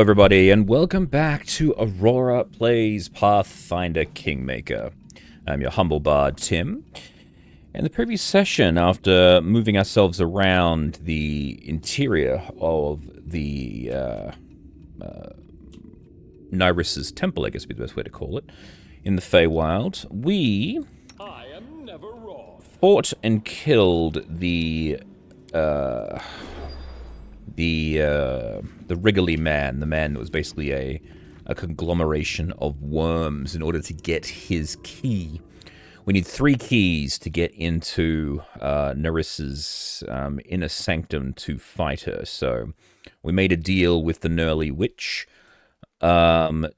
everybody, and welcome back to Aurora Plays Pathfinder Kingmaker. I'm your humble bard, Tim. In the previous session, after moving ourselves around the interior of the Nyriss's temple, I guess would be the best way to call it, in the Feywild, we fought and killed the Wriggly Man, the man that was basically a conglomeration of worms in order to get his key. We need 3 keys to get into Nyriss's inner sanctum to fight her. So we made a deal with the Gnurly Witch to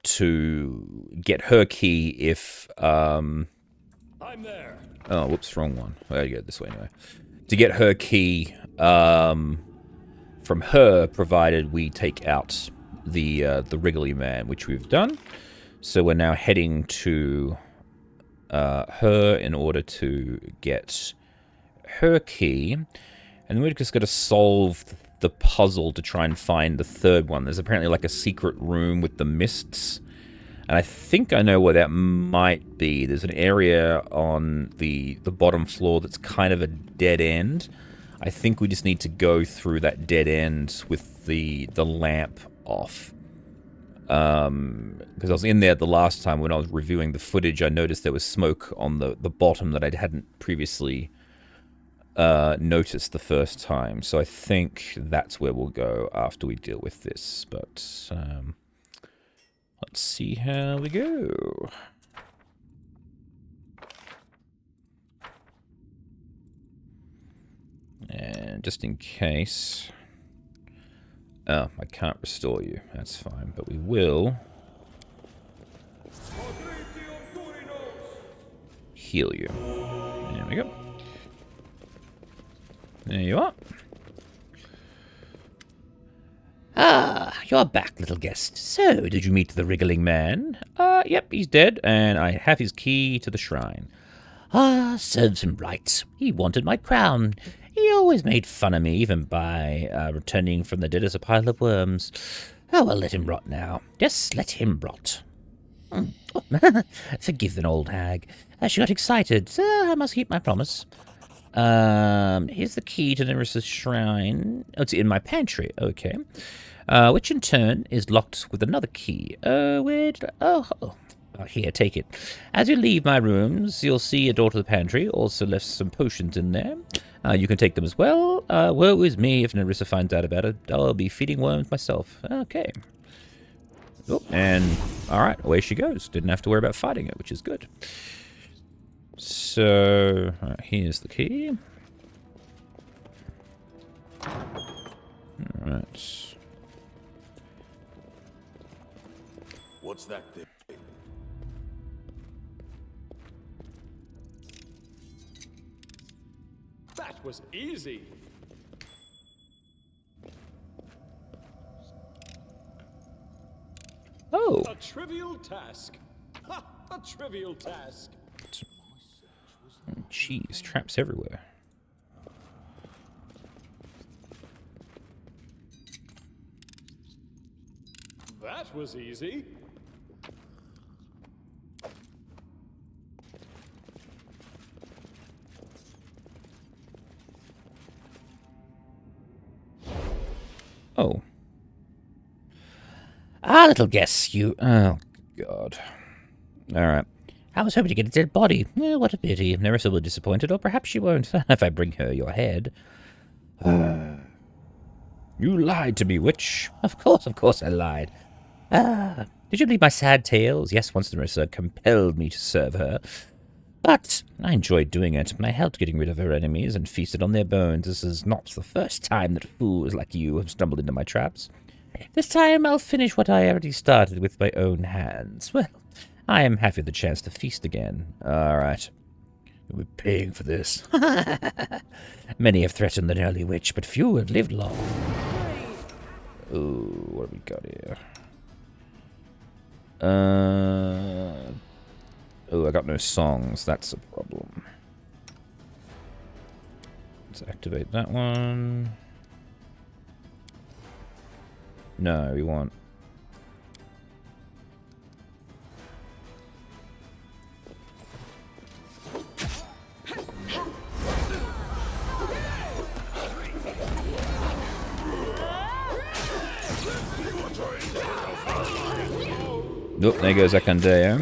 get her key if... I'm there. Oh, whoops, wrong one. I gotta go this way anyway. To get her key from her, provided we take out the Wriggly Man, which we've done. So we're now heading to her in order to get her key, and then we're just going to solve the puzzle to try and find the third one. There's apparently like a secret room with the mists, and I think I know where that might be. There's an area on the bottom floor that's kind of a dead end. I think we just need to go through that dead end with the lamp off. Because I was in there the last time when I was reviewing the footage, I noticed there was smoke on the bottom that I hadn't previously noticed the first time. So I think that's where we'll go after we deal with this. But let's see how we go. And just in case... Oh, I can't restore you. That's fine, but we will heal you. There we go. There you are. Ah, you're back, little guest. So, did you meet the Wriggling Man? Yep, he's dead, and I have his key to the shrine. Ah, serves him right. He wanted my crown. He always made fun of me, even by returning from the dead as a pile of worms. Oh, well, let him rot now. Just let him rot. Forgive an old hag. She got excited, so I must keep my promise. Here's the key to Nyriss's shrine. Oh, it's in my pantry. Okay. Which in turn is locked with another key. Here, take it. As you leave my rooms, you'll see a door to the pantry. Also left some potions in there. You can take them as well. Woe is me if Nyrissa finds out about it. I'll be feeding worms myself. Okay. Oh, and, alright, away she goes. Didn't have to worry about fighting it, which is good. So, alright, here's the key. Alright. What's that thing? That was easy. Oh! A trivial task. Ha! A trivial task. Jeez, traps everywhere. That was easy. Oh. Ah, little guest, you... Oh, God. Alright. I was hoping to get a dead body. What a pity. Nyrissa will be disappointed, or perhaps she won't, if I bring her your head. You lied to me, witch. Of course I lied. Did you believe my sad tales? Yes, once Nyrissa compelled me to serve her. But I enjoyed doing it, and I helped getting rid of her enemies and feasted on their bones. This is not the first time that fools like you have stumbled into my traps. This time I'll finish what I already started with my own hands. Well, I am happy with the chance to feast again. All right. You'll be paying for this. Many have threatened the Gnurly Witch, but few have lived long. Ooh, what have we got here? Oh, I got no songs. That's a problem. Let's activate that one. No, we want Oh, there goes Akandeo.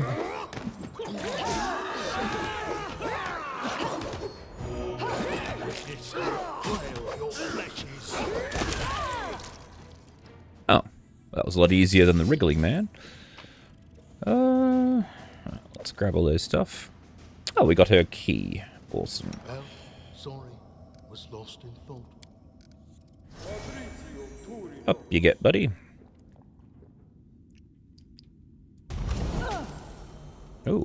Oh, that was a lot easier than the wriggling man. Let's grab all those stuff. Oh, we got her key. Awesome. Well, sorry, was lost in thought. Up you get, buddy. Oh,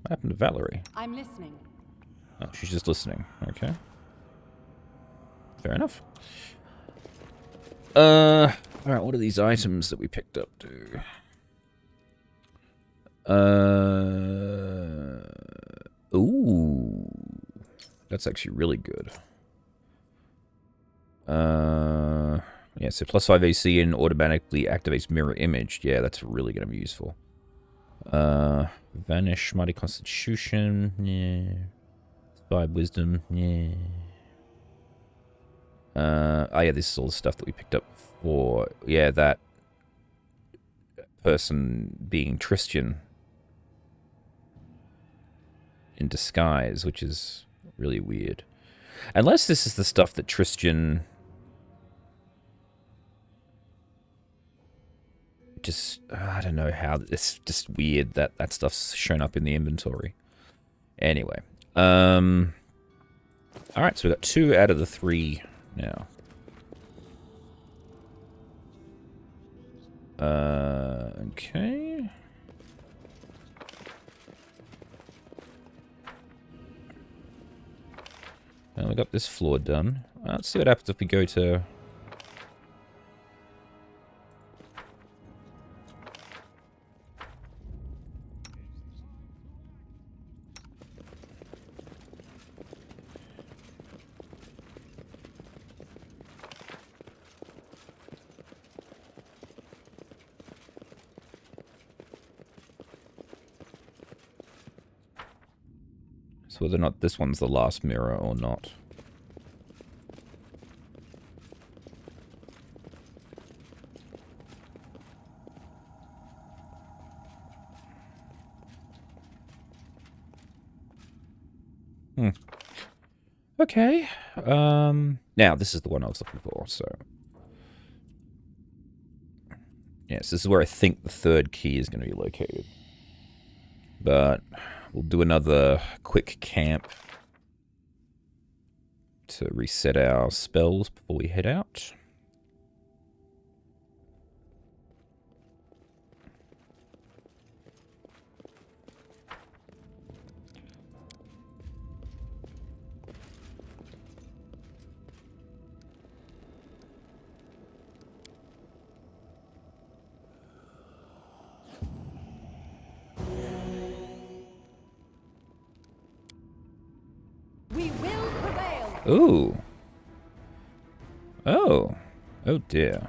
what happened to Valerie? I'm listening. Oh, she's just listening. Okay. Fair enough. Alright, what are these items that we picked up do? Ooh. That's actually really good. Yeah, so plus 5 AC and automatically activates mirror image. Yeah, that's really going to be useful. Vanish, Mighty Constitution. Yeah. Inspired Wisdom. Yeah. Oh yeah, this is all the stuff that we picked up for, yeah, that person being Tristan in disguise, which is really weird. Unless this is the stuff that Tristan just, I don't know how, it's just weird that that stuff's shown up in the inventory. Anyway, alright, so we got 2 out of the 3 now. Okay. Well, we got this floor done. Let's see what happens if we go to... So whether or not this one's the last mirror or not. Okay. Now this is the one I was looking for, so. Yes, this is where I think the 3rd key is going to be located. But we'll do another quick camp to reset our spells before we head out. We will prevail. Ooh. Oh. Oh dear.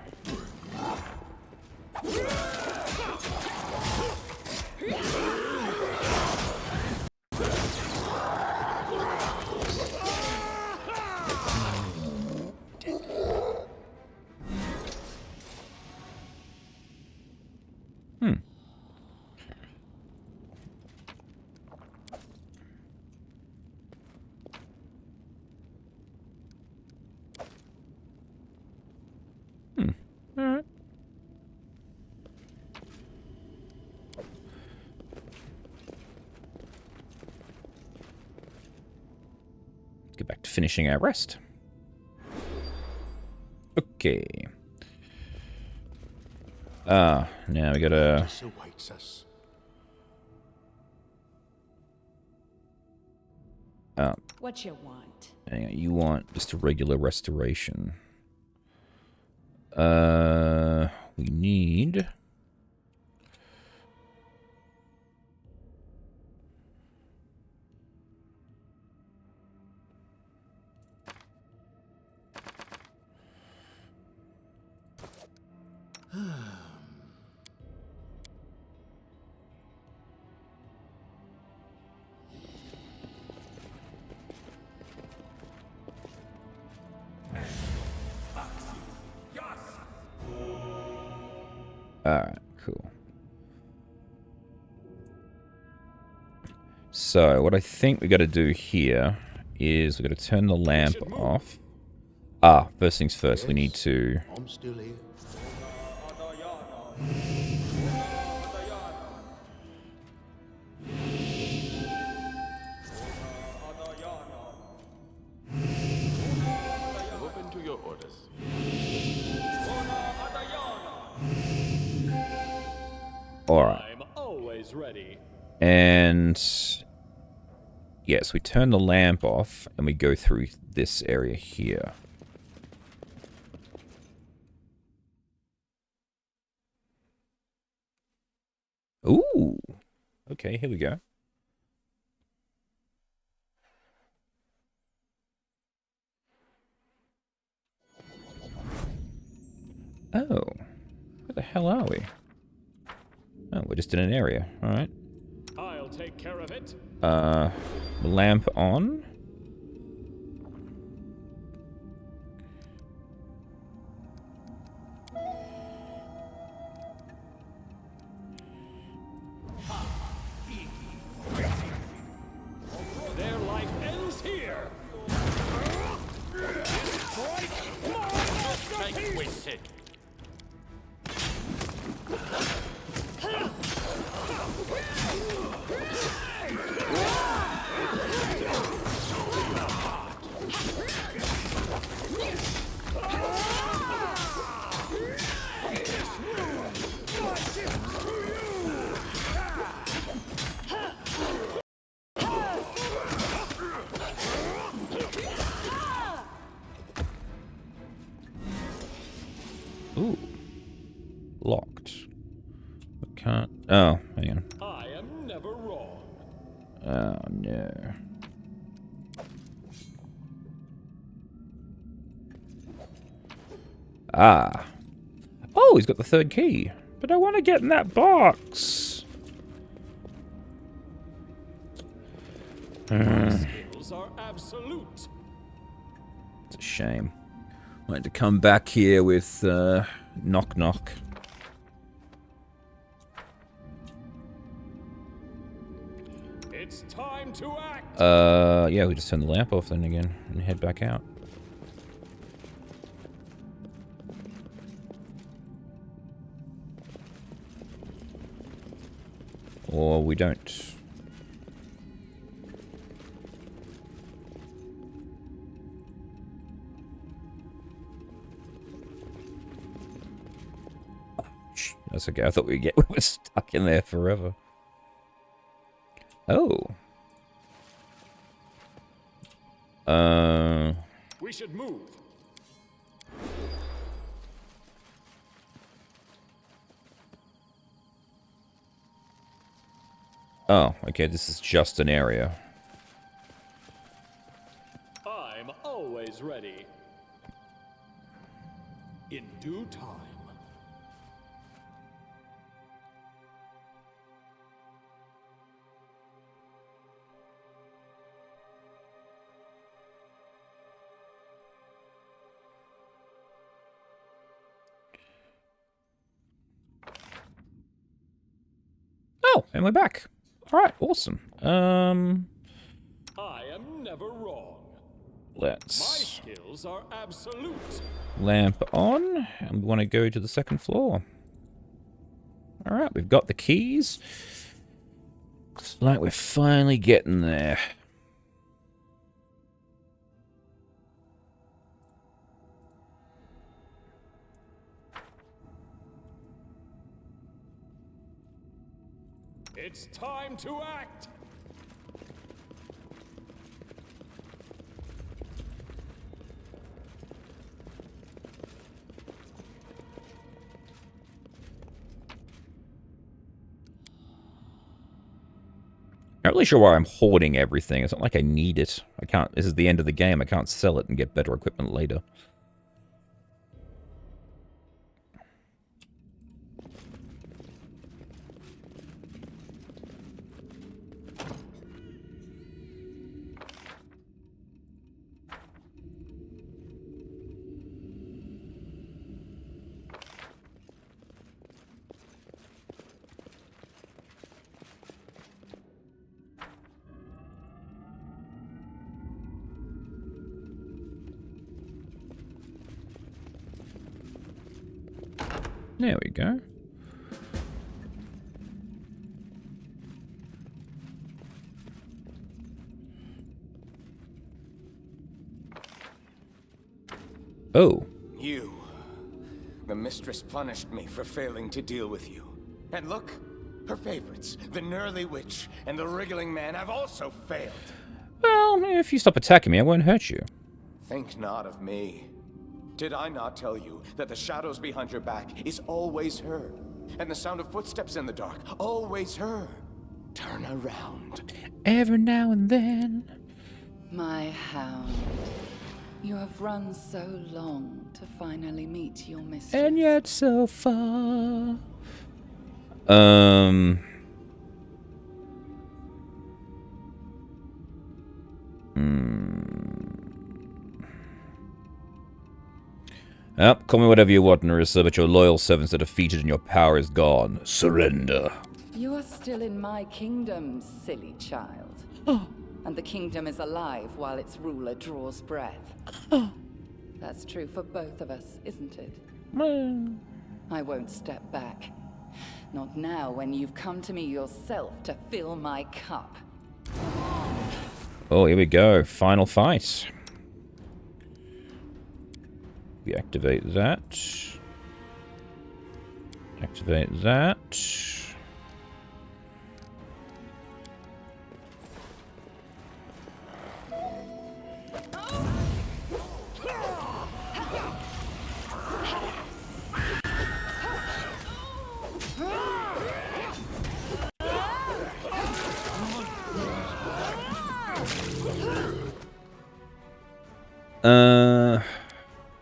Alright. Let's get back to finishing our rest. Okay. Now we gotta... This awaits us. What you want? Hang on, you want just a regular restoration. We need... Alright, cool. So, what I think we got to do here is we got to turn the lamp off. Ah, first things first, we need to... I'm still here. Open to your orders. Alright. I'm always ready. And... yes, we turn the lamp off, and we go through this area here. Ooh! Okay, here we go. Oh. Where the hell are we? Oh, we're just in an area. Alright. I'll take care of it. Lamp on. Their life ends here. Strike wasted. Ooh. Locked. I can't... oh, hang on. I am never wrong. Oh, no. Ah. Oh, he's got the third key. But I want to get in that box. Skills are absolute. It's a shame. I had to come back here with knock knock. It's time to act. Yeah, we just turn the lamp off then again and head back out. Or we don't. That's okay. I thought we were stuck in there forever. Oh. We should move. Oh, okay. This is just an area. I'm always ready. In due time. Oh, and we're back. All right, awesome. I am never wrong. My Let's skills are absolute. lamp on, and we want to go to the second floor. All right, we've got the keys. Looks like we're finally getting there. It's time to act. Not really sure why I'm hoarding everything. It's not like I need it. I can't. This is the end of the game. I can't sell it and get better equipment later. There we go. Oh. You. The mistress punished me for failing to deal with you. And look, her favorites, the Gnurly Witch and the Wriggling Man, have also failed. Well, if you stop attacking me, I won't hurt you. Think not of me. Did I not tell you that the shadows behind your back is always her? And the sound of footsteps in the dark, always her. Turn around. Every now and then. My hound. You have run so long to finally meet your mistress. And yet so far. Call me whatever you want, Narissa, but your loyal servants are defeated and your power is gone. Surrender. You are still in my kingdom, silly child. And the kingdom is alive while its ruler draws breath. That's true for both of us, isn't it? I won't step back. Not now, when you've come to me yourself to fill my cup. Oh, here we go. Final fight. We activate that. Activate that.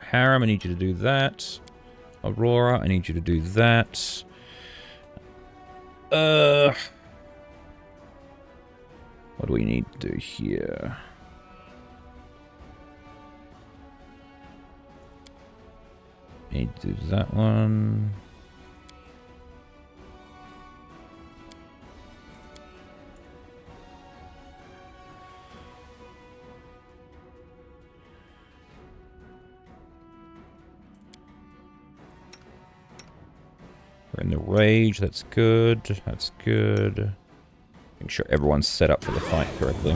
Harem, I need you to do that. Aurora, I need you to do that. What do we need to do here? Need to do that one. We're in the rage, that's good. That's good. Make sure everyone's set up for the fight correctly.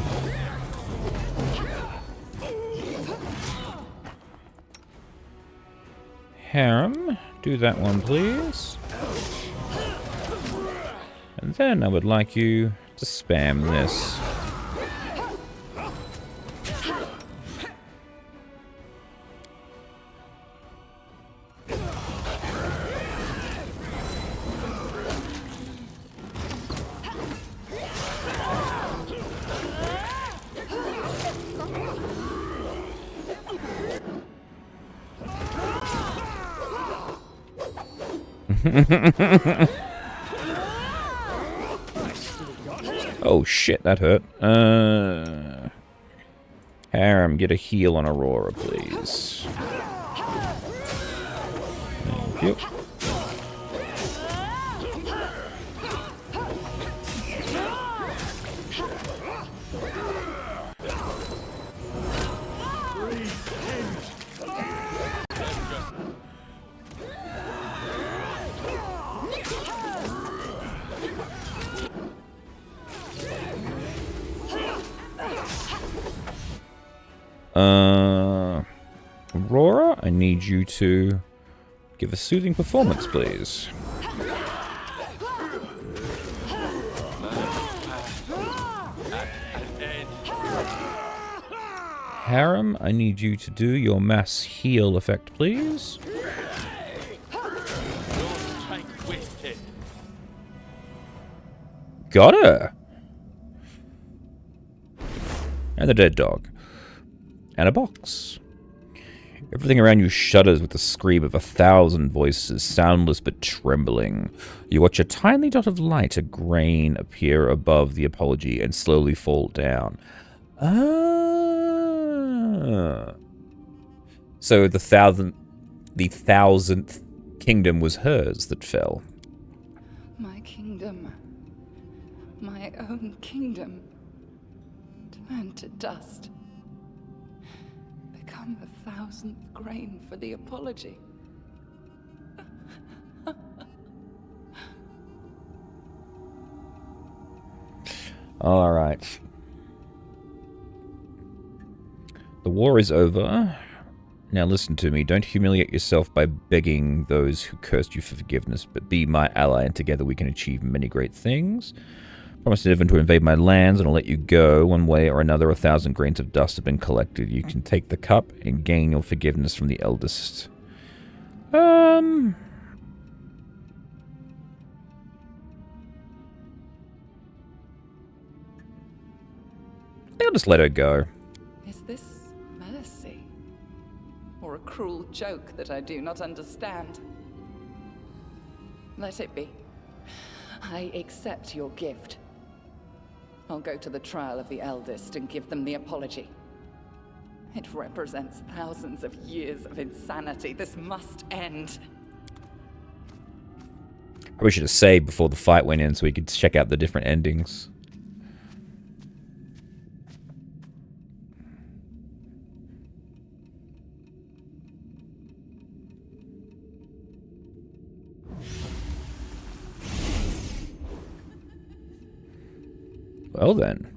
Harem, do that one, please. And then I would like you to spam this. Oh shit, that hurt. Harem, get a heal on Aurora, please. Thank you. Aurora, I need you to give a soothing performance, please. Harem, I need you to do your mass heal effect, please. Got her! And the dead dog. And a box. Everything around you shudders with the scream of 1,000 voices, soundless but trembling. You watch a tiny dot of light, a grain, appear above the apology and slowly fall down. So the thousandth kingdom was hers that fell. My kingdom. My own kingdom. Turned to dust. Become the 1,000th grain for the apology. Alright. The war is over. Now listen to me. Don't humiliate yourself by begging those who cursed you for forgiveness, but be my ally, and together we can achieve many great things. Promise never to invade my lands, and I'll let you go. One way or another, 1,000 grains of dust have been collected. You can take the cup and gain your forgiveness from the eldest. I think I'll just let her go. Is this mercy? Or a cruel joke that I do not understand? Let it be. I accept your gift. I'll go to the trial of the eldest and give them the apology. It represents thousands of years of insanity. This must end. Probably should have saved before the fight went in so we could check out the different endings. Well then.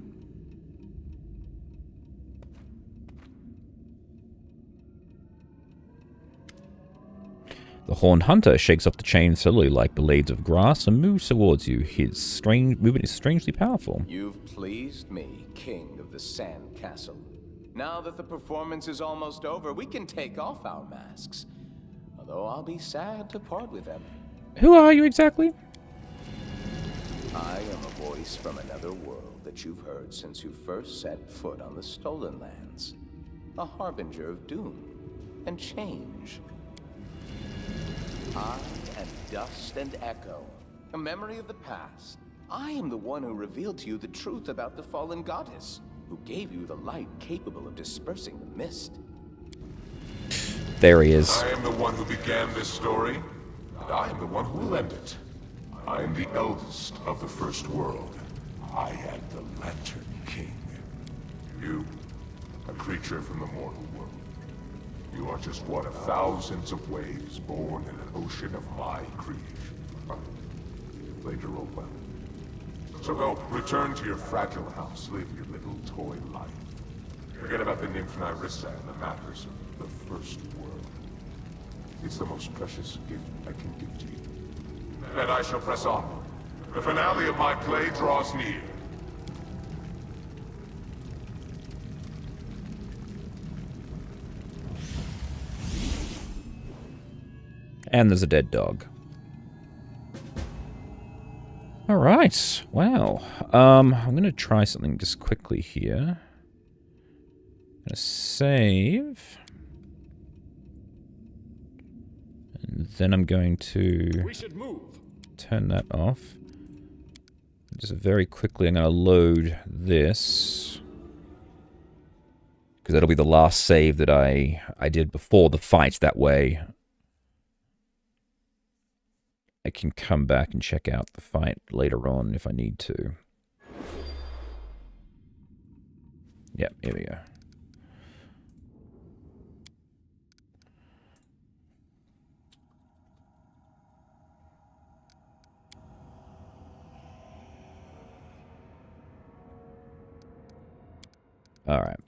The Horned Hunter shakes off the chain slowly like blades of grass and moves towards you. His movement is strangely powerful. You've pleased me, King of the Sand Castle. Now that the performance is almost over, we can take off our masks. Although I'll be sad to part with them. Who are you exactly? I am a voice from another world that you've heard since you first set foot on the Stolen Lands. A harbinger of doom and change. I am dust and echo, a memory of the past. I am the one who revealed to you the truth about the fallen goddess, who gave you the light capable of dispersing the mist. There he is. I am the one who began this story, and I am the one who will end it. I am the eldest of the First World. I am the Lantern King. You, a creature from the mortal world. You are just one of thousands of waves born in an ocean of my creation. You played your role well. So go, return to your fragile house, live your little toy life. Forget about the nymph Nyrissa and the matters of the First World. It's the most precious gift I can give to you. And I shall press on. The finale of my play draws near. And there's a dead dog. Alright, wow. I'm going to try something just quickly here. I'm going to save. And then I'm going to We should move. turn that off. Just very quickly I'm going to load this. Because that'll be the last save that I did before the fight. That way I can come back and check out the fight later on if I need to. Yep, here we go. All right.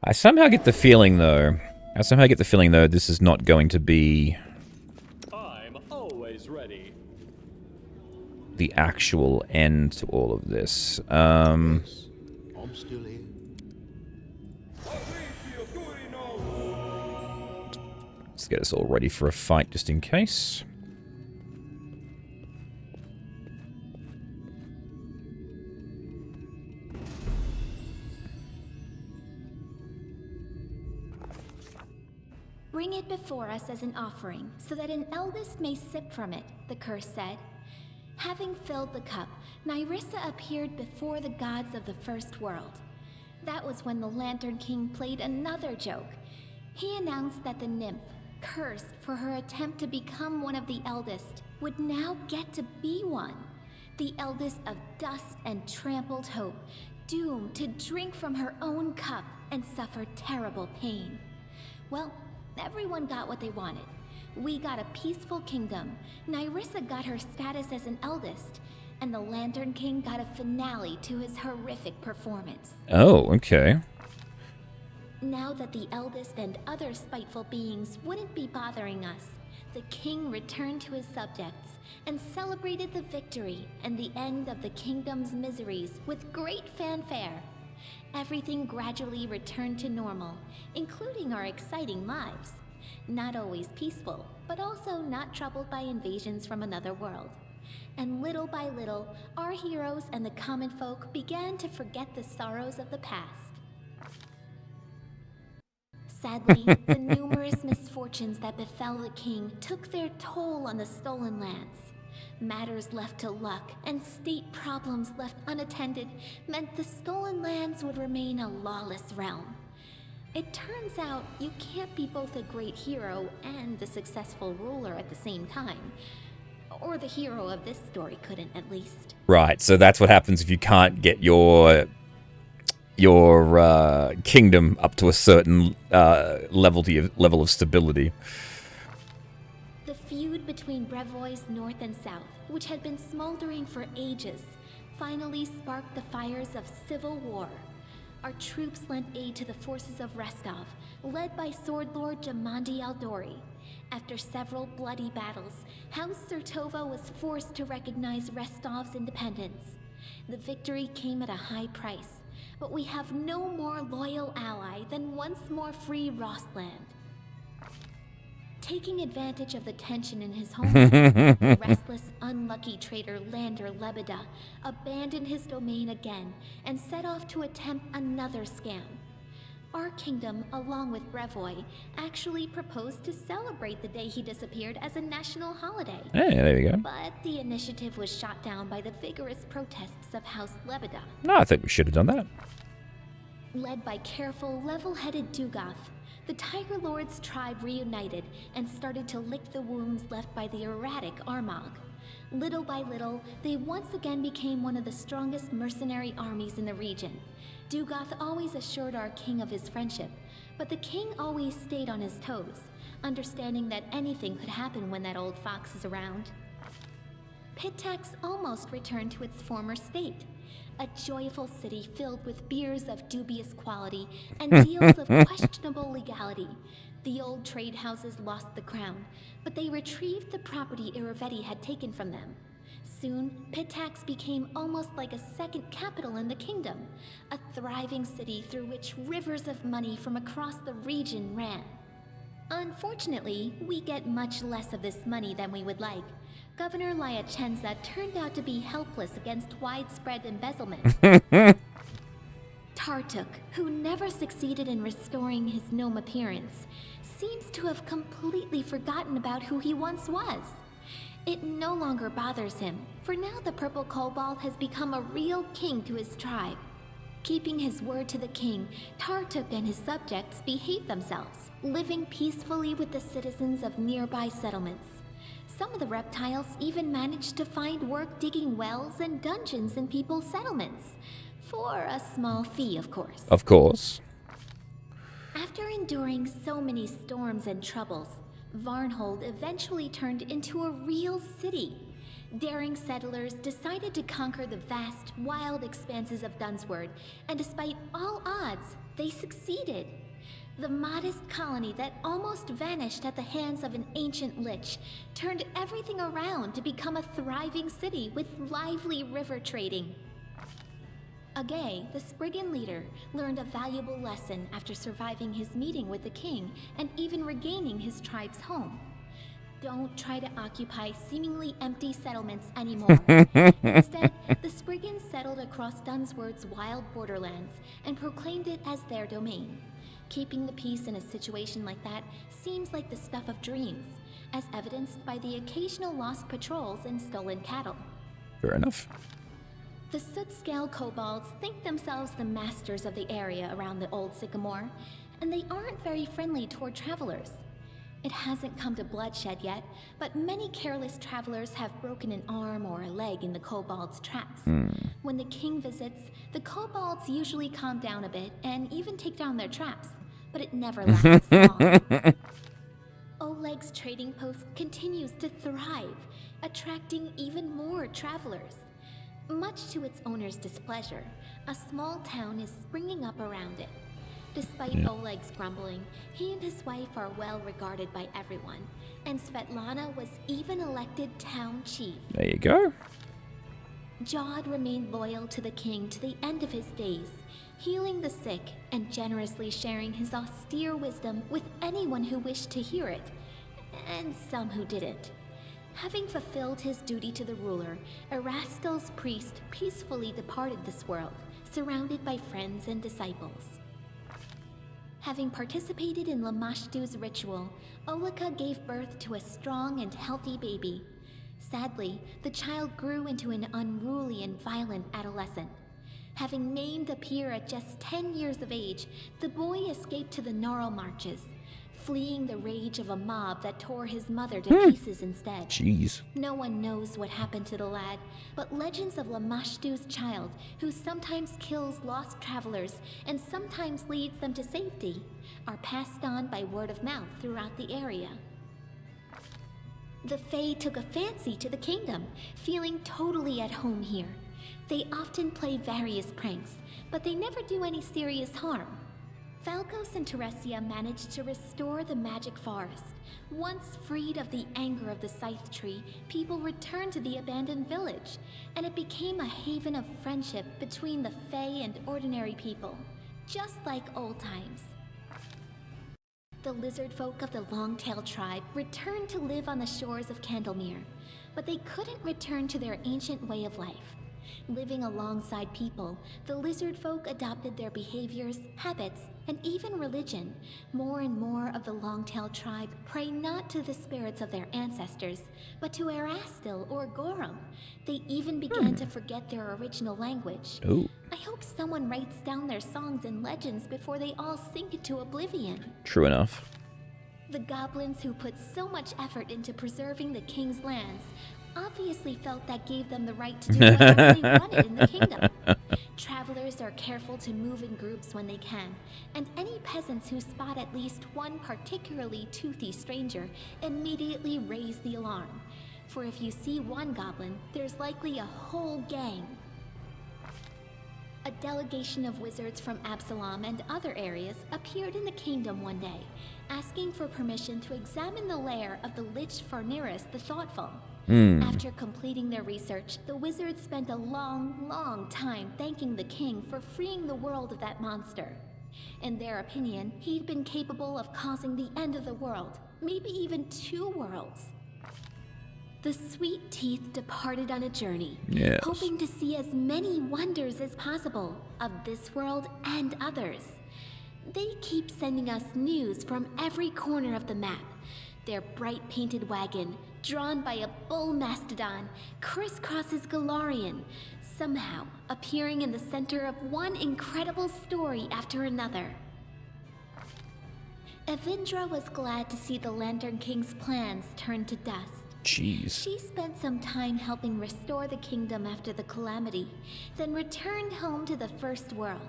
I somehow get the feeling, though, this is not going to be I'm always ready. the actual end to all of this. I'm still here. Let's get us all ready for a fight, just in case. Bring it before us as an offering, so that an eldest may sip from it, the curse said. Having filled the cup, Nyrissa appeared before the gods of the First World. That was when the Lantern King played another joke. He announced that the nymph, cursed for her attempt to become one of the eldest, would now get to be one. The eldest of dust and trampled hope, doomed to drink from her own cup and suffer terrible pain. Well, everyone got what they wanted. We got a peaceful kingdom, Nyrissa got her status as an eldest, and the Lantern King got a finale to his horrific performance. Oh, okay. Now that the eldest and other spiteful beings wouldn't be bothering us, the king returned to his subjects and celebrated the victory and the end of the kingdom's miseries with great fanfare. Everything gradually returned to normal, including our exciting lives. Not always peaceful, but also not troubled by invasions from another world. And little by little, our heroes and the common folk began to forget the sorrows of the past. Sadly, the numerous misfortunes that befell the king took their toll on the stolen lands. Matters left to luck and state problems left unattended meant the stolen lands would remain a lawless realm. It turns out you can't be both a great hero and a successful ruler at the same time. Or the hero of this story couldn't, at least. Right, so that's what happens if you can't get your kingdom up to a certain level of stability. The feud between Brevois North and South, which had been smoldering for ages, finally sparked the fires of civil war. Our troops lent aid to the forces of Restov, led by Sword Lord Jamandi Aldori. After several bloody battles, House Sertova was forced to recognize Restov's independence. The victory came at a high price, but we have no more loyal ally than once more free Rostland. Taking advantage of the tension in his homeland, the restless, unlucky trader Lander Lebeda abandoned his domain again and set off to attempt another scam. Our kingdom, along with Brevois, actually proposed to celebrate the day he disappeared as a national holiday. Hey, there you go. But the initiative was shot down by the vigorous protests of House Lebeda. No, I think we should have done that. Led by careful, level-headed Dugoth, the Tiger Lord's tribe reunited and started to lick the wounds left by the erratic Armagh. Little by little, they once again became one of the strongest mercenary armies in the region. Dugoth always assured our king of his friendship, but the king always stayed on his toes, understanding that anything could happen when that old fox is around. Pitax almost returned to its former state, a joyful city filled with beers of dubious quality and deals of questionable legality. The old trade houses lost the crown, but they retrieved the property Iravetti had taken from them. Soon, Pitax became almost like a second capital in the kingdom, a thriving city through which rivers of money from across the region ran. Unfortunately, we get much less of this money than we would like. Governor Lyachenza turned out to be helpless against widespread embezzlement. Tartuk, who never succeeded in restoring his gnome appearance, seems to have completely forgotten about who he once was. It no longer bothers him, for now the Purple Kobold has become a real king to his tribe. Keeping his word to the king, Tartuk and his subjects behave themselves, living peacefully with the citizens of nearby settlements. Some of the reptiles even managed to find work digging wells and dungeons in people's settlements. For a small fee, of course. Of course. After enduring so many storms and troubles, Varnhold eventually turned into a real city. Daring settlers decided to conquer the vast, wild expanses of Dunsword, and despite all odds, they succeeded. The modest colony that almost vanished at the hands of an ancient lich turned everything around to become a thriving city with lively river trading. Agay, the Spriggan leader, learned a valuable lesson after surviving his meeting with the king and even regaining his tribe's home. Don't try to occupy seemingly empty settlements anymore. Instead, the Spriggans settled across Dunsword's wild borderlands and proclaimed it as their domain. Keeping the peace in a situation like that seems like the stuff of dreams, as evidenced by the occasional lost patrols and stolen cattle. Fair enough. The Soot-Scale kobolds think themselves the masters of the area around the Old Sycamore, and they aren't very friendly toward travelers. It hasn't come to bloodshed yet, but many careless travelers have broken an arm or a leg in the kobolds' traps. When the king visits, the kobolds usually calm down a bit and even take down their traps, but it never lasts long. Oleg's trading post continues to thrive, attracting even more travelers. Much to its owner's displeasure, a small town is springing up around it. Despite Oleg's grumbling, he and his wife are well regarded by everyone, and Svetlana was even elected town chief. There you go. Jod remained loyal to the king to the end of his days, healing the sick and generously sharing his austere wisdom with anyone who wished to hear it, and some who didn't. Having fulfilled his duty to the ruler, Erastel's priest peacefully departed this world, surrounded by friends and disciples. Having participated in Lamashtu's ritual, Olika gave birth to a strong and healthy baby. Sadly, the child grew into an unruly and violent adolescent. Having maimed a peer at just 10 years of age, the boy escaped to the Gnarl Marches, fleeing the rage of a mob that tore his mother to pieces instead. Jeez. No one knows what happened to the lad, but legends of Lamashtu's child, who sometimes kills lost travelers and sometimes leads them to safety, are passed on by word of mouth throughout the area. The Fae took a fancy to the kingdom, feeling totally at home here. They often play various pranks, but they never do any serious harm. Falcos and Teresia managed to restore the magic forest. Once freed of the anger of the Scythe Tree, people returned to the abandoned village, and it became a haven of friendship between the Fae and ordinary people, just like old times. The lizard folk of the Longtail tribe returned to live on the shores of Candlemere, but they couldn't return to their ancient way of life. Living alongside people, the lizard folk adopted their behaviors, habits, and even religion. More and more of the Longtail tribe pray not to the spirits of their ancestors, but to Erastil or Gorum. They even began to forget their original language. Ooh. I hope someone writes down their songs and legends before they all sink into oblivion. True enough. The goblins who put so much effort into preserving the king's lands obviously felt that gave them the right to do whatever they wanted in the kingdom. Travelers are careful to move in groups when they can, and any peasants who spot at least one particularly toothy stranger immediately raise the alarm. For if you see one goblin, there's likely a whole gang. A delegation of wizards from Absalom and other areas appeared in the kingdom one day, asking for permission to examine the lair of the Lich Farneris the Thoughtful. After completing their research, the wizards spent a long time thanking the king for freeing the world of that monster. In their opinion, he'd been capable of causing the end of the world, maybe even 2 worlds. The Sweet Teeth departed on a journey, Yes. hoping to see as many wonders as possible of this world and others. They keep sending us news from every corner of the map. Their bright painted wagon, drawn by a bull mastodon, crisscrosses Galarian, somehow appearing in the center of one incredible story after another. Evindra was glad to see the Lantern King's plans turn to dust. Jeez. She spent some time helping restore the kingdom after the calamity, then returned home to the First World.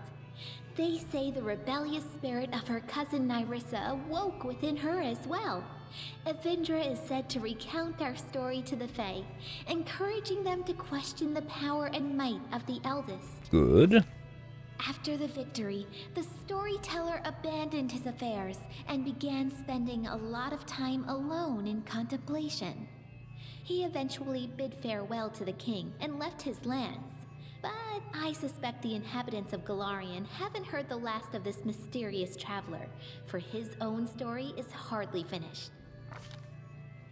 They say the rebellious spirit of her cousin Nyrissa awoke within her as well. Evindra is said to recount our story to the Fae, encouraging them to question the power and might of the eldest. Good. After the victory, the storyteller abandoned his affairs and began spending a lot of time alone in contemplation. He eventually bid farewell to the king and left his lands. But I suspect the inhabitants of Galarian haven't heard the last of this mysterious traveler, for his own story is hardly finished.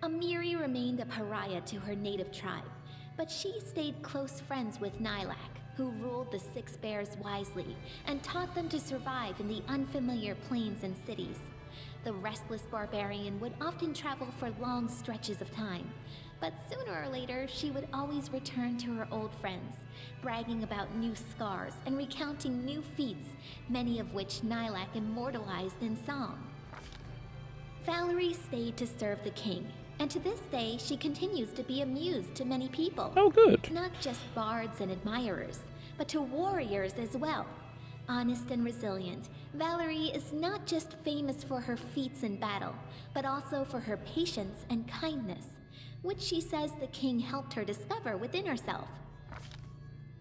Amiri remained a pariah to her native tribe, but she stayed close friends with Nylak, who ruled the Six Bears wisely and taught them to survive in the unfamiliar plains and cities. The restless barbarian would often travel for long stretches of time, but sooner or later she would always return to her old friends, bragging about new scars and recounting new feats, many of which Nylak immortalized in song. Valerie stayed to serve the king, and to this day she continues to be a muse to many people. Oh, good. Not just bards and admirers, but to warriors as well. Honest and resilient, Valerie is not just famous for her feats in battle, but also for her patience and kindness, which she says the king helped her discover within herself.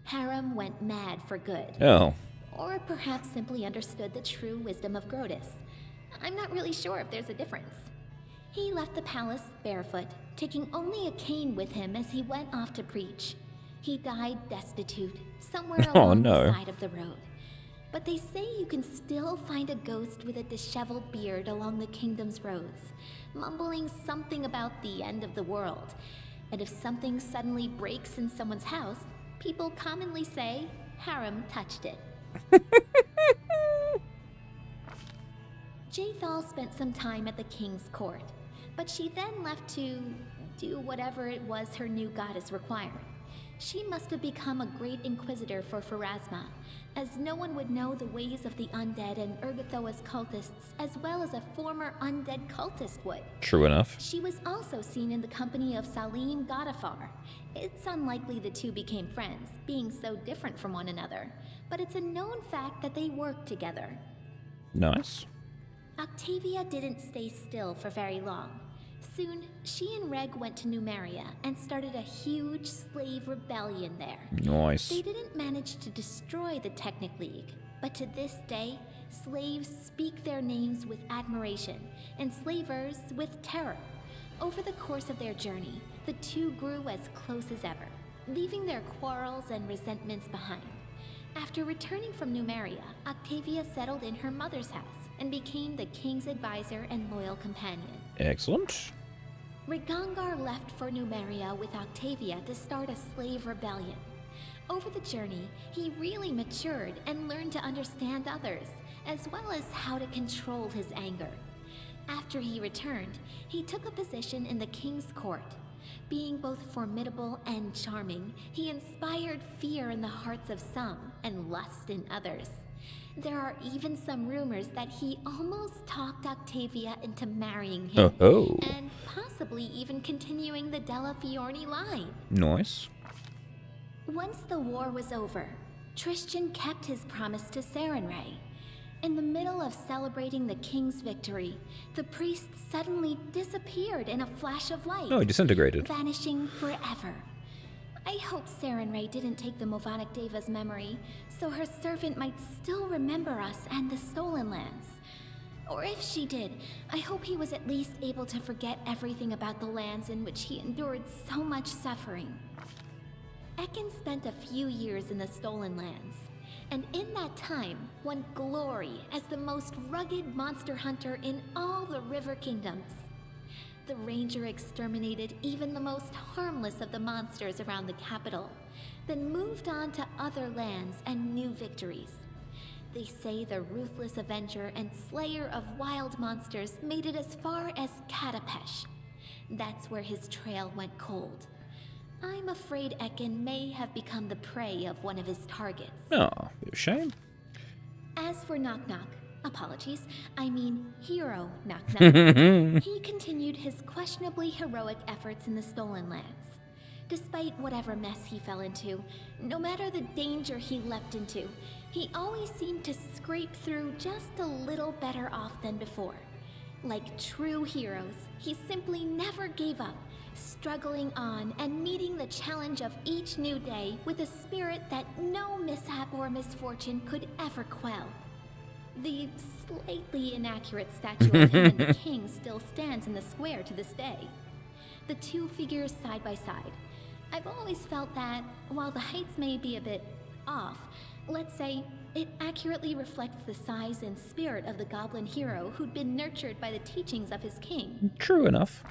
Harem went mad for good. Oh. Or perhaps simply understood the true wisdom of Grotus. I'm not really sure if there's a difference. He left the palace barefoot, taking only a cane with him as he went off to preach. He died destitute, somewhere along the side of the road. But they say you can still find a ghost with a disheveled beard along the kingdom's roads, mumbling something about the end of the world. And if something suddenly breaks in someone's house, people commonly say Harem touched it. Jaethal spent some time at the king's court, but she then left to do whatever it was her new goddess required. She must have become a great inquisitor for Pharasma, as no one would know the ways of the undead and Urgathoa's cultists as well as a former undead cultist would. True enough. She was also seen in the company of Salim Godafar. It's unlikely the two became friends, being so different from one another, but it's a known fact that they worked together. Nice. Octavia didn't stay still for very long. Soon, she and Reg went to Numeria and started a huge slave rebellion there. Nice. They didn't manage to destroy the Technic League, but to this day, slaves speak their names with admiration, and slavers with terror. Over the course of their journey, the two grew as close as ever, leaving their quarrels and resentments behind. After returning from Numeria, Octavia settled in her mother's house and became the king's advisor and loyal companion. Excellent. Rigangar left for Numeria with Octavia to start a slave rebellion. Over the journey, he really matured and learned to understand others, as well as how to control his anger. After he returned, he took a position in the king's court. Being both formidable and charming, he inspired fear in the hearts of some and lust in others. There are even some rumors that he almost talked Octavia into marrying him, and possibly even continuing the Della Fiorni line. Nice. Once the war was over, Tristan kept his promise to Sarenrae. In the middle of celebrating the king's victory, the priest suddenly disappeared in a flash of light. Oh, he disintegrated. Vanishing forever. I hope Sarenrae didn't take the Movanik Deva's memory, so her servant might still remember us and the stolen lands. Or if she did, I hope he was at least able to forget everything about the lands in which he endured so much suffering. Ekin spent a few years in the stolen lands, and in that time won glory as the most rugged monster hunter in all the River Kingdoms. The ranger exterminated even the most harmless of the monsters around the capital, then moved on to other lands and new victories. They say the ruthless avenger and slayer of wild monsters made it as far as Katapesh. That's where his trail went cold. I'm afraid Ekin may have become the prey of one of his targets. Oh, bit of a shame. As for Knock Knock, apologies, I mean Hero Knock Knock, he continued his questionably heroic efforts in the Stolen Lands. Despite whatever mess he fell into, no matter the danger he leapt into, he always seemed to scrape through just a little better off than before. Like true heroes, he simply never gave up, struggling on and meeting the challenge of each new day with a spirit that no mishap or misfortune could ever quell. The slightly inaccurate statue of him and the king still stands in the square to this day. The two figures side by side. I've always felt that, while the heights may be a bit off, let's say, it accurately reflects the size and spirit of the goblin hero who'd been nurtured by the teachings of his king. True enough.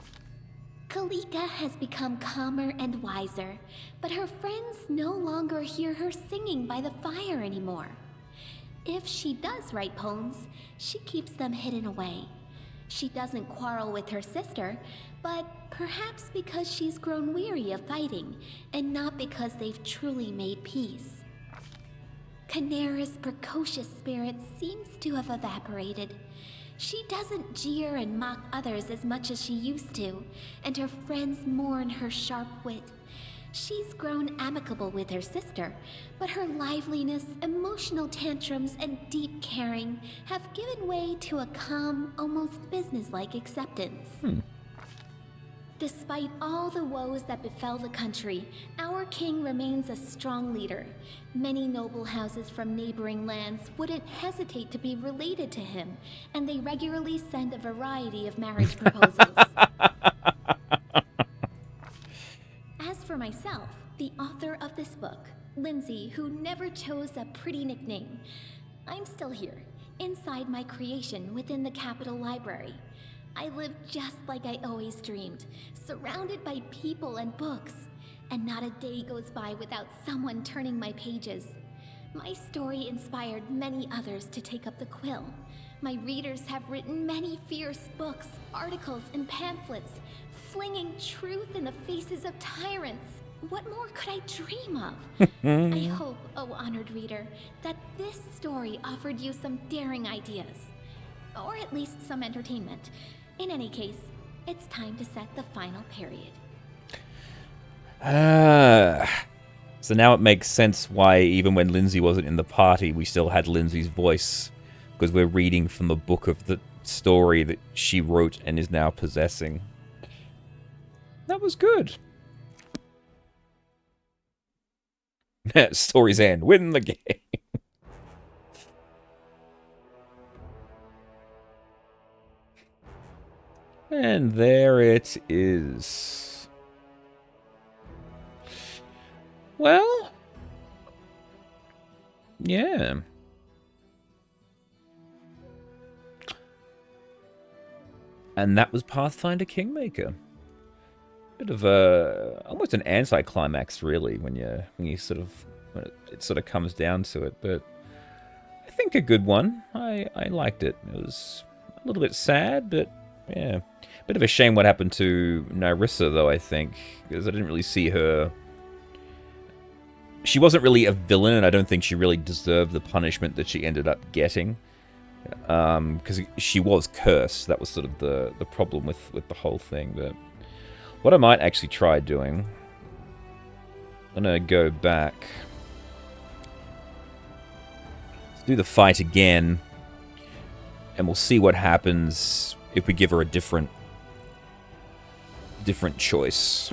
Kalika has become calmer and wiser, but her friends no longer hear her singing by the fire anymore. If she does write poems, she keeps them hidden away. She doesn't quarrel with her sister, but perhaps because she's grown weary of fighting, and not because they've truly made peace. Canera's precocious spirit seems to have evaporated. She doesn't jeer and mock others as much as she used to, and her friends mourn her sharp wit. She's grown amicable with her sister, but her liveliness, emotional tantrums, and deep caring have given way to a calm, almost businesslike acceptance. Despite all the woes that befell the country, our king remains a strong leader. Many noble houses from neighboring lands wouldn't hesitate to be related to him, and they regularly send a variety of marriage proposals. As for myself, the author of this book, Lindsay, who never chose a pretty nickname, I'm still here, inside my creation within the Capitol Library. I live just like I always dreamed, surrounded by people and books, and not a day goes by without someone turning my pages. My story inspired many others to take up the quill. My readers have written many fierce books, articles, and pamphlets, flinging truth in the faces of tyrants. What more could I dream of? I hope, oh honored reader, that this story offered you some daring ideas, or at least some entertainment. In any case, it's time to set the final period. So now it makes sense why even when Lindsay wasn't in the party, we still had Lindsay's voice, because we're reading from the book of the story that she wrote and is now possessing. That was good. Story's end. Win the game. And there it is. Well, yeah. And that was Pathfinder Kingmaker. Bit of a almost an anticlimax, really, when it sort of comes down to it. But I think a good one. I liked it. It was a little bit sad, but yeah. Bit of a shame what happened to Nyrissa, though, I think, because I didn't really see her. She wasn't really a villain, and I don't think she really deserved the punishment that she ended up getting. Because she was cursed. That was sort of the problem with the whole thing. But what I might actually try doing, I'm going to go back. Let's do the fight again, and we'll see what happens if we give her a different choice.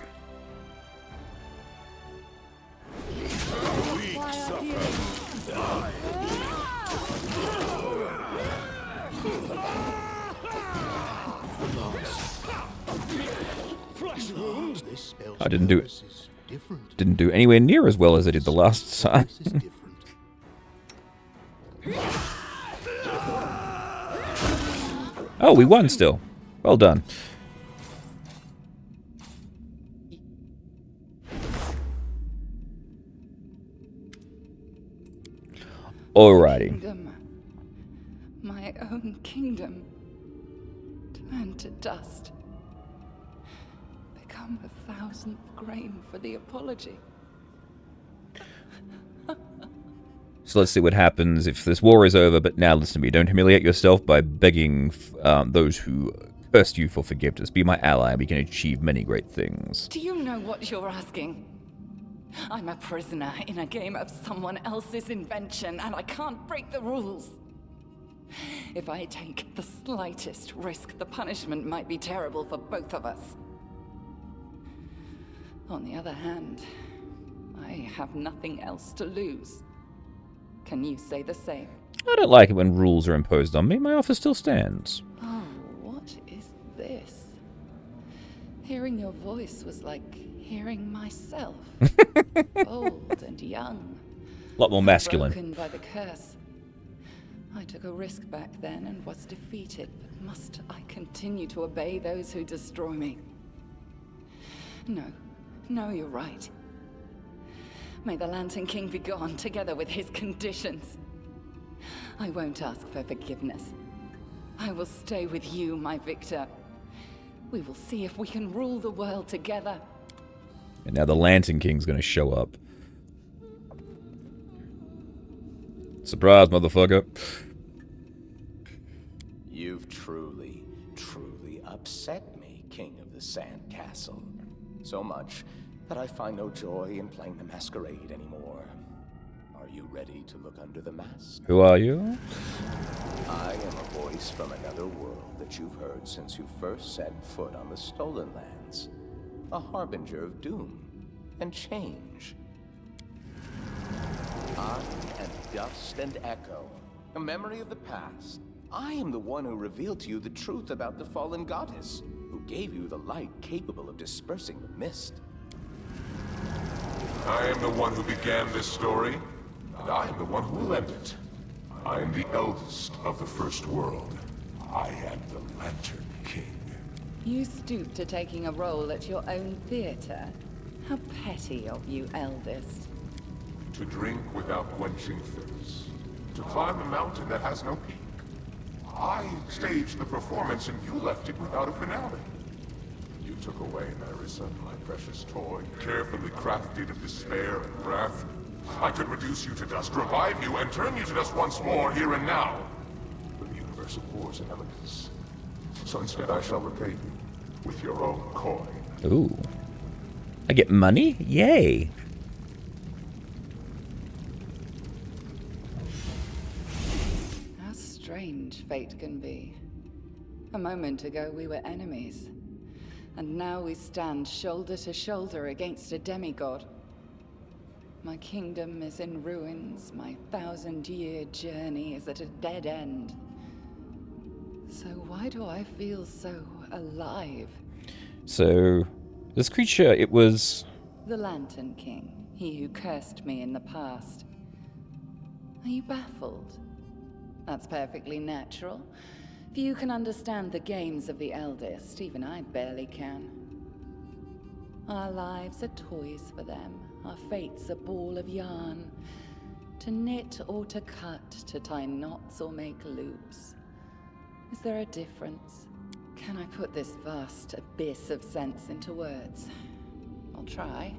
I didn't do anywhere near as well as I did the last time. Oh, we won still. Well done. Alrighty. Kingdom, my own kingdom, turn to dust. Become the 1,000th grain for the apology. So let's see what happens if this war is over, but now listen to me. Don't humiliate yourself by begging those who cursed you for forgiveness. Be my ally, we can achieve many great things. Do you know what you're asking? I'm a prisoner in a game of someone else's invention, and I can't break the rules. If I take the slightest risk, the punishment might be terrible for both of us. On the other hand, I have nothing else to lose. Can you say the same? I don't like it when rules are imposed on me. My offer still stands. Oh, what is this? Hearing your voice was like hearing myself. Old and young. A lot more masculine. Broken by the curse. I took a risk back then and was defeated, but must I continue to obey those who destroy me? No, you're right. May the Lantern King be gone, together with his conditions. I won't ask for forgiveness. I will stay with you, my victor. We will see if we can rule the world together. And now the Lantern King's going to show up. Surprise, motherfucker. You've truly, truly upset me, King of the Sand Castle. So much that I find no joy in playing the masquerade anymore. Are you ready to look under the mask? Who are you? I am a voice from another world that you've heard since you first set foot on the Stolen Lands. A harbinger of doom and change. I am dust and echo, a memory of the past. I am the one who revealed to you the truth about the fallen goddess, who gave you the light capable of dispersing the mist. I am the one who began this story, and I am the one who will end it. I am the eldest of the First World. I am the Lantern King. You stoop to taking a role at your own theater? How petty of you, eldest. To drink without quenching thirst. To climb a mountain that has no peak. I staged the performance and you left it without a finale. You took away Nerissa, my precious toy, carefully crafted of despair and wrath. I could reduce you to dust, revive you, and turn you to dust once more, here and now. But the universe abhors an elegance. So instead I shall repay you with your own coin. Ooh. I get money? Yay. How strange fate can be. A moment ago we were enemies. And now we stand shoulder to shoulder against a demigod. My kingdom is in ruins. My 1,000-year journey is at a dead end. So why do I feel so alive? So, this creature, it was... The Lantern King, he who cursed me in the past. Are you baffled? That's perfectly natural. Few can understand the games of the eldest, even I barely can. Our lives are toys for them, our fate's a ball of yarn. To knit or to cut, to tie knots or make loops. Is there a difference? Can I put this vast abyss of sense into words? I'll try.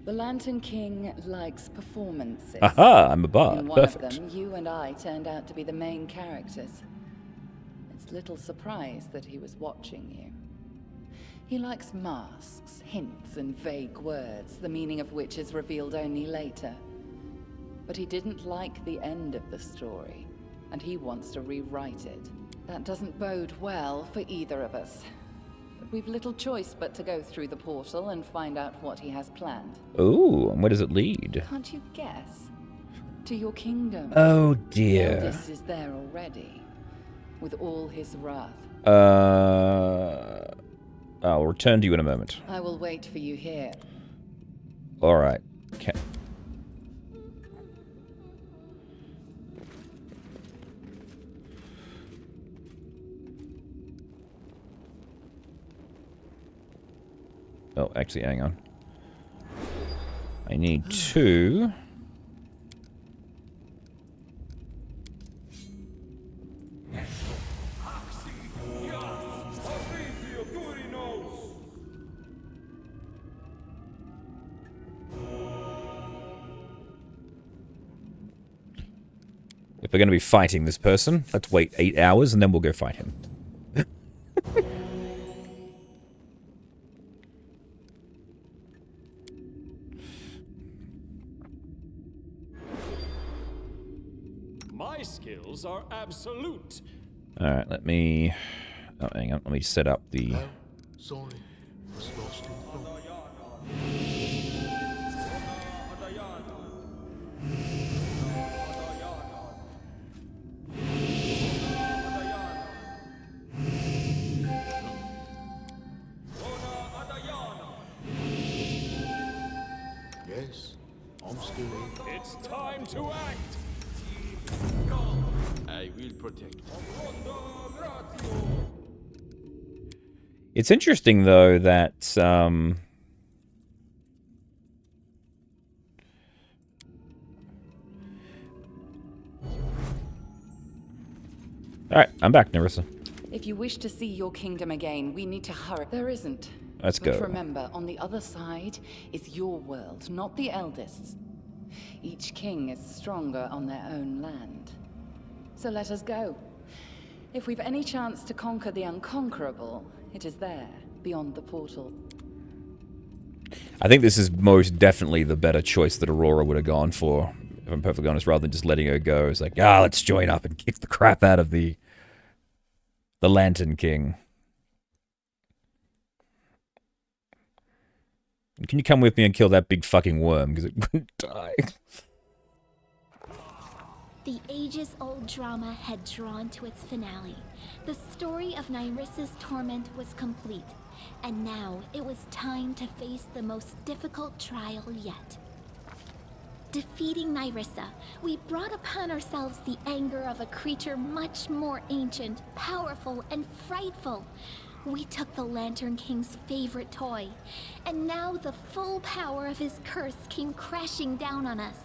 The Lantern King likes performances. Aha, I'm a bard. In one Perfect. of them, you and I turned out to be the main characters. It's little surprise that he was watching you. He likes masks, hints, and vague words, the meaning of which is revealed only later. But he didn't like the end of the story, and he wants to rewrite it. That doesn't bode well for either of us. But we've little choice but to go through the portal and find out what he has planned. Ooh, and where does it lead? Can't you guess? To your kingdom. Oh, dear. Eldest is there already, with all his wrath. I'll return to you in a moment. I will wait for you here. Alright. Okay. Oh, actually, hang on. I need 2. If we're going to be fighting this person, let's wait 8 hours and then we'll go fight him. My skills are absolute. Alright, let me... Oh, hang on. Let me set up the... I'm sorry. Was lost in thought. Yes, I'm still here. It's time to act. I will protect you. It's interesting, though, that... Alright, I'm back, Nerissa. If you wish to see your kingdom again, we need to hurry. There isn't. Let's But go. remember, on the other side is your world, not the eldest's. Each king is stronger on their own land. So let us go. If we've any chance to conquer the unconquerable, it is there, beyond the portal. I think this is most definitely the better choice that Aurora would have gone for, if I'm perfectly honest, rather than just letting her go. It's like, let's join up and kick the crap out of the Lantern King. Can you come with me and kill that big fucking worm, because it wouldn't die. The ages-old drama had drawn to its finale. The story of Nyrissa's torment was complete, and now it was time to face the most difficult trial yet. Defeating Nyrissa, we brought upon ourselves the anger of a creature much more ancient, powerful, and frightful. We took the Lantern King's favorite toy, and now the full power of his curse came crashing down on us.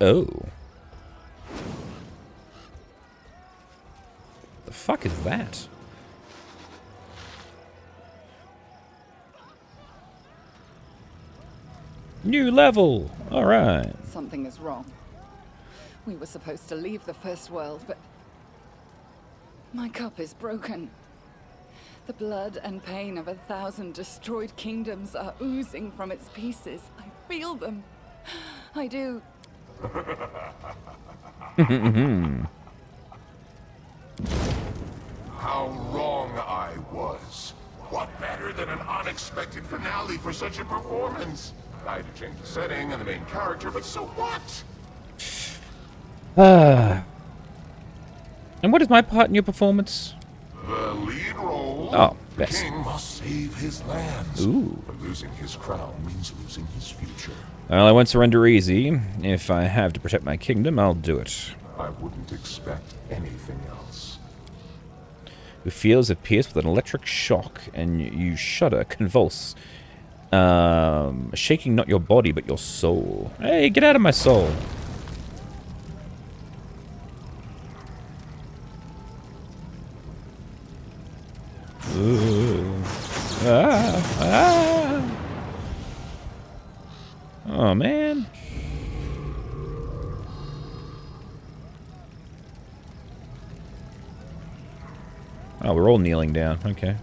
Oh. The fuck is that? New level! Alright. Something is wrong. We were supposed to leave the First World, but my cup is broken. The blood and pain of 1,000 destroyed kingdoms are oozing from its pieces. I feel them. I do. How wrong I was. What better than an unexpected finale for such a performance? I had to change the setting and the main character, but so what? And what is my part in your performance? The lead role. Oh, the yes. king must save his lands. Ooh. But losing his crown means losing his future. Well, I won't surrender easy. If I have to protect my kingdom, I'll do it. I wouldn't expect anything else. Who feels it pierced with an electric shock, and you shudder, convulse. Shaking not your body, but your soul. Hey, get out of my soul. Ooh. Oh, man. Oh, we're all kneeling down. Okay.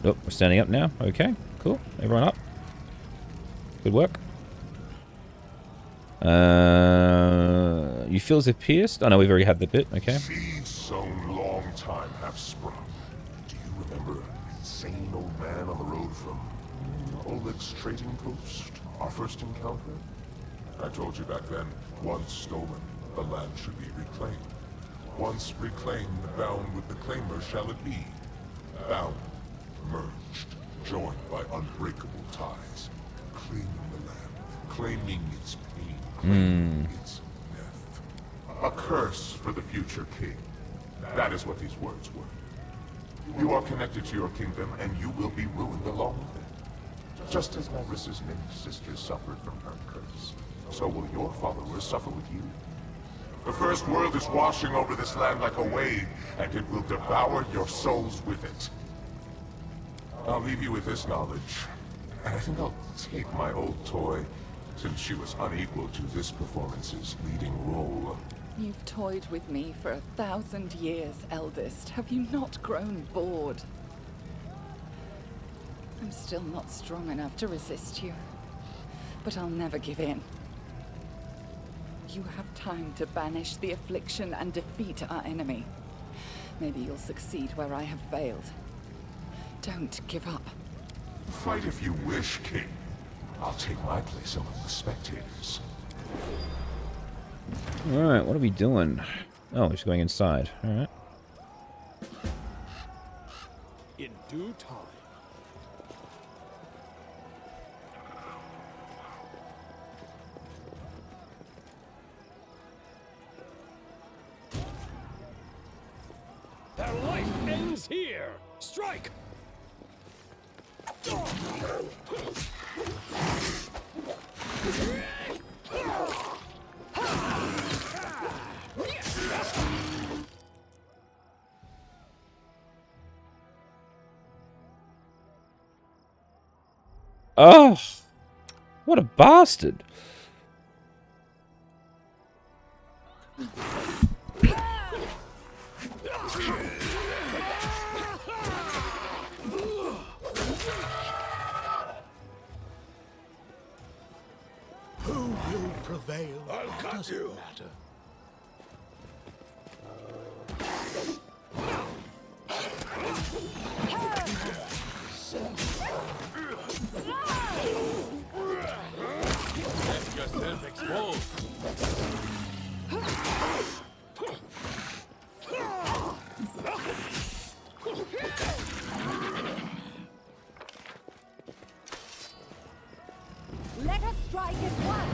Oh, we're standing up now. Okay, cool. Everyone up. Good work. You feel as if pierced? Oh no, we've already had the bit. Okay. Seeds sown long time have sprung. Do you remember the insane old man on the road from Oleg's trading post? Our first encounter? I told you back then, once stolen, the land should be reclaimed. Once reclaimed, bound with the claimer shall it be. Bound, merged, joined by unbreakable ties. Claiming the land, claiming its pain, claiming its death. A curse for the future king. That is what these words were. You are connected to your kingdom, and you will be ruined along with it. Just as Nyrissa's many sisters suffered from her curse, so will your followers suffer with you. The First World is washing over this land like a wave, and it will devour your souls with it. I'll leave you with this knowledge. And I think I'll take my old toy, since she was unequal to this performance's leading role. You've toyed with me for 1,000 years, eldest. Have you not grown bored? I'm still not strong enough to resist you, but I'll never give in. You have time to banish the affliction and defeat our enemy. Maybe you'll succeed where I have failed. Don't give up. Fight if you wish, King. I'll take my place among the spectators. Alright, what are we doing? Oh, we're just going inside. Alright. In due time. Their life ends here. Strike! Oh, what a bastard. Who will prevail? Doesn't matter. Get yourself exposed. Let us strike as one.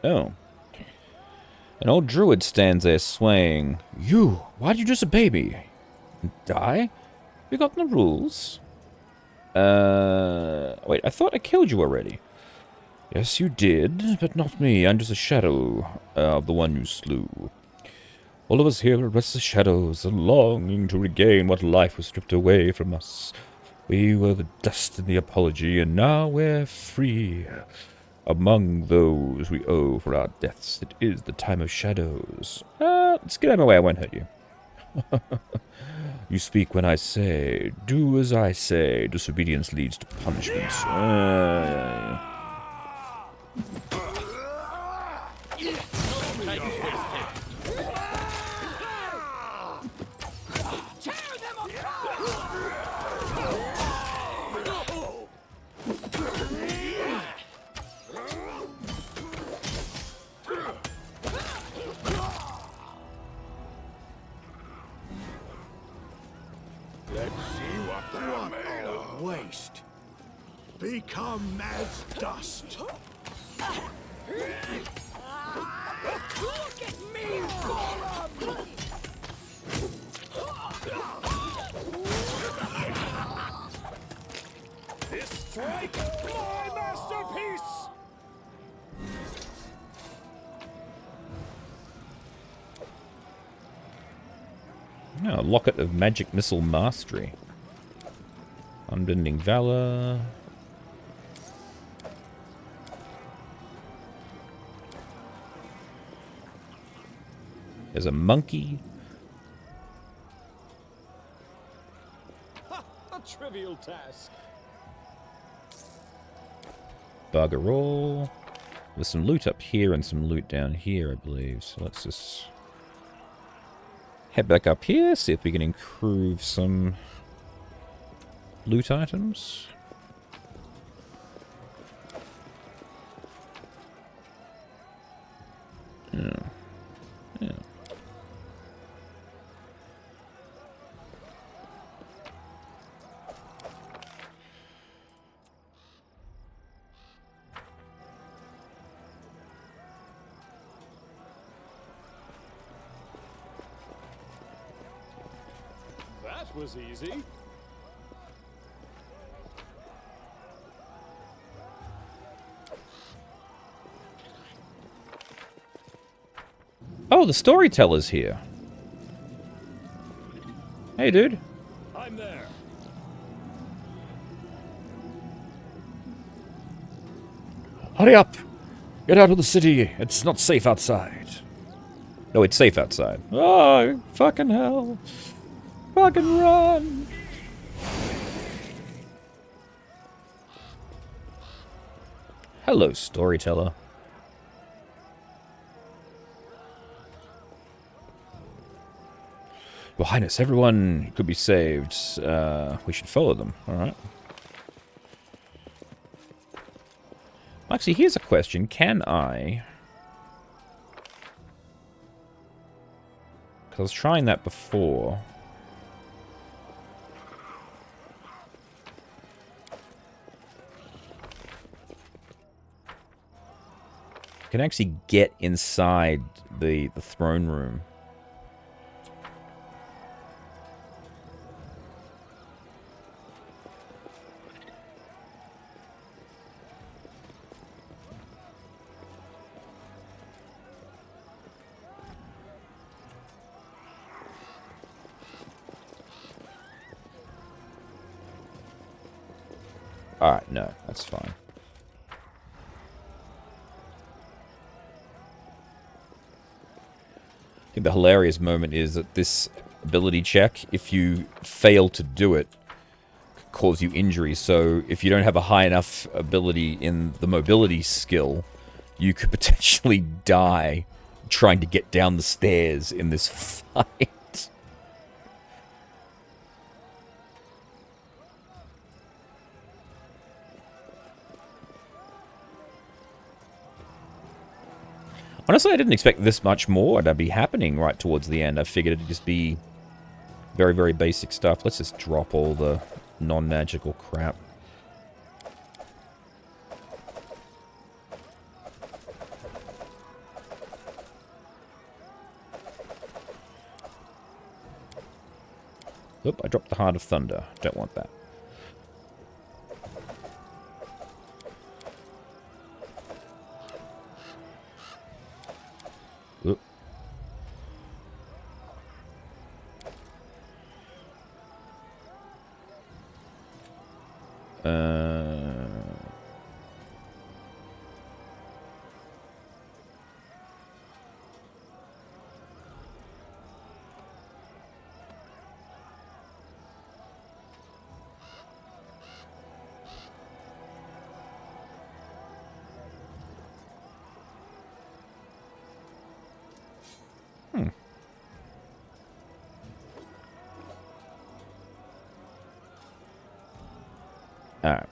Oh. An old druid stands there swaying. You, why'd you disobey me? Die? You got the rules? Wait, I thought I killed you already. Yes, you did, but not me. I'm just a shadow of the one you slew. All of us here are restless shadows, longing to regain what life was stripped away from us. We were the dust in the apology, and now we're free. Among those we owe for our deaths, it is the time of shadows. Let's get out of my way, I won't hurt you. You speak when I say, do as I say, disobedience leads to punishment. Let's see what they're made of. Waste. Become as dust. Look at me, Gollum! This strike, my masterpiece! No, Locket of Magic Missile Mastery. Unbending Valor. There's a monkey. Ha! A trivial task. Bugger all. There's some loot up here and some loot down here, I believe. So let's just head back up here, see if we can improve some loot items. Yeah. Yeah. That was easy. Oh, the storyteller's here. Hey, dude. I'm there. Hurry up! Get out of the city. It's not safe outside. No, it's safe outside. Oh, fucking hell. Fucking run! Hello, storyteller. Your Highness, everyone could be saved. We should follow them, alright? Actually, here's a question. Can I... Because I was trying that before. can actually get inside the throne room. Alright, no, that's fine. I think the hilarious moment is that this ability check, if you fail to do it, could cause you injury. So if you don't have a high enough ability in the mobility skill, you could potentially die trying to get down the stairs in this fight. Honestly, I didn't expect this much more to be happening right towards the end. I figured it'd just be very, very basic stuff. Let's just drop all the non-magical crap. Oop, I dropped the Heart of Thunder. Don't want that. Oop. Alright.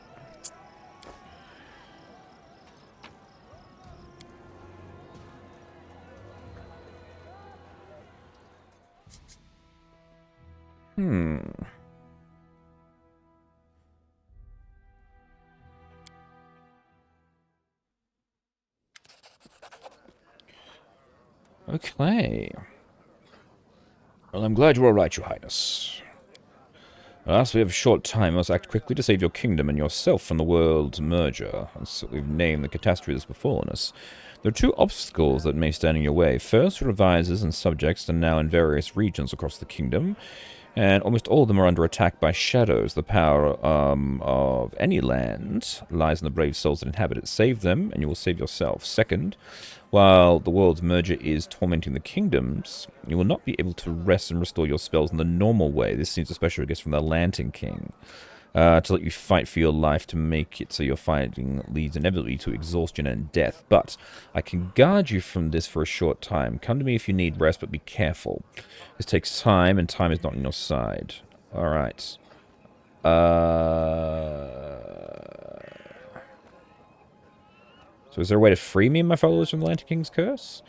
Okay. Well, I'm glad you're all right, Your Highness. Alas, we have a short time. I must act quickly to save your kingdom and yourself from the world's merger. That's what we've named the catastrophe that's befallen us. There are two obstacles that may stand in your way. First, your advisors and subjects are now in various regions across the kingdom, and almost all of them are under attack by shadows. The power of any land lies in the brave souls that inhabit it. Save them, and you will save yourself. Second, while the world's merger is tormenting the kingdoms, you will not be able to rest and restore your spells in the normal way. This seems especially, I guess, from the Lantern King. To let you fight for your life to make it so your fighting leads inevitably to exhaustion and death. But I can guard you from this for a short time. Come to me if you need rest, but be careful. This takes time, and time is not on your side. Alright. So is there a way to free me and my followers from the Lantern King's curse?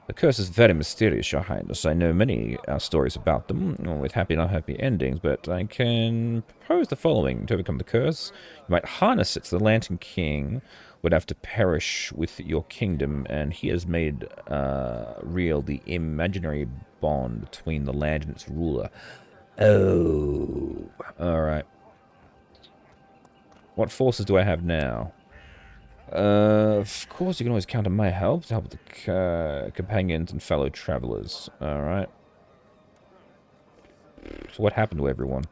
The curse is very mysterious, Your Highness. I know many stories about them, with happy and unhappy endings, but I can propose the following. To overcome the curse, you might harness it, so the Lantern King would have to perish with your kingdom, and he has made real the imaginary bond between the land and its ruler. Oh. Alright. What forces do I have now? Of course, you can always count on my help to help with the companions and fellow travelers. Alright. So what happened to everyone?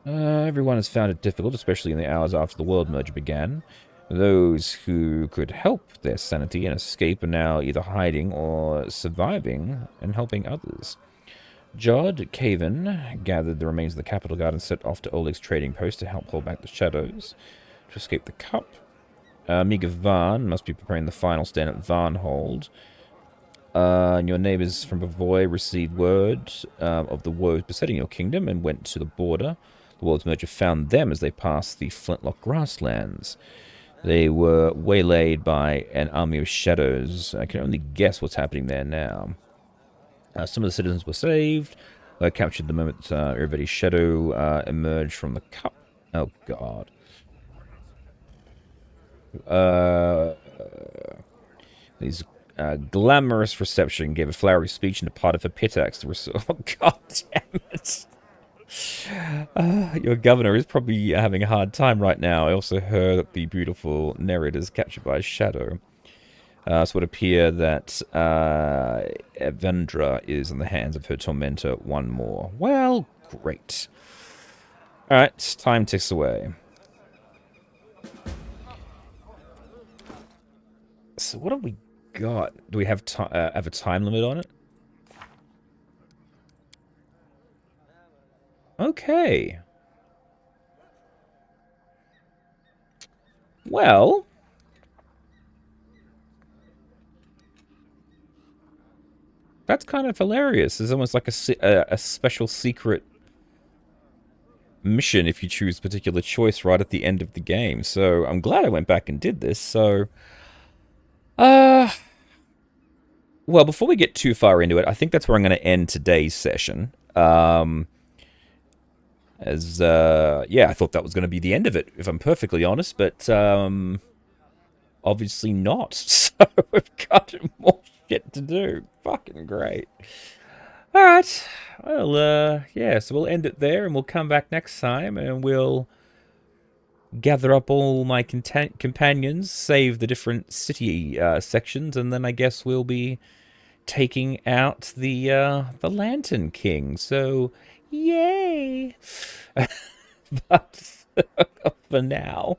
Everyone has found it difficult, especially in the hours after the world merger began. Those who could help their sanity and escape are now either hiding or surviving and helping others. Jod Caven gathered the remains of the capital guard and set off to Oleg's trading post to help hold back the shadows to escape the cup. Miga Van must be preparing the final stand at Varnhold. Your neighbors from Bavoy received word of the woes besetting your kingdom and went to the border. The world's merger found them as they passed the Flintlock grasslands. They were waylaid by an army of shadows. I can only guess what's happening there now. Some of the citizens were saved. Captured the moment everybody's shadow emerged from the cup. Oh, God. His glamorous reception, gave a flowery speech and departed for Pitax to receive. Oh, God damn it. Your governor is probably having a hard time right now. I also heard that the beautiful narrator is captured by a shadow. So it would appear that Evendra is in the hands of her tormentor one more. Well, great. Alright, time ticks away. So what have we got? Do we have a time limit on it? Okay. Well, that's kind of hilarious. It's almost like a special secret mission if you choose a particular choice right at the end of the game. So I'm glad I went back and did this. So, well, before we get too far into it, I think that's where I'm going to end today's session. Yeah, I thought that was going to be the end of it, if I'm perfectly honest, but obviously not. So we've got more shit to do. Fucking great. Alright, well, yeah, so we'll end it there, and we'll come back next time, and we'll gather up all my companions, save the different city sections, and then I guess we'll be taking out the Lantern King. So, yay! But for now,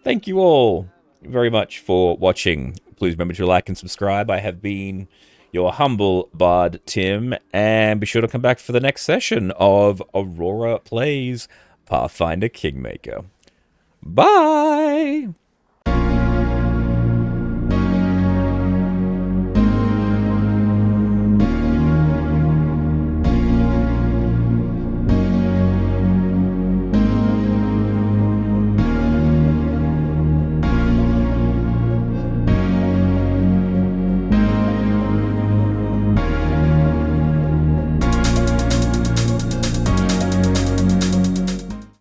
thank you all very much for watching. Please remember to like and subscribe. I have been your humble bard, Tim, and be sure to come back for the next session of Aurora Plays Pathfinder Kingmaker. Bye!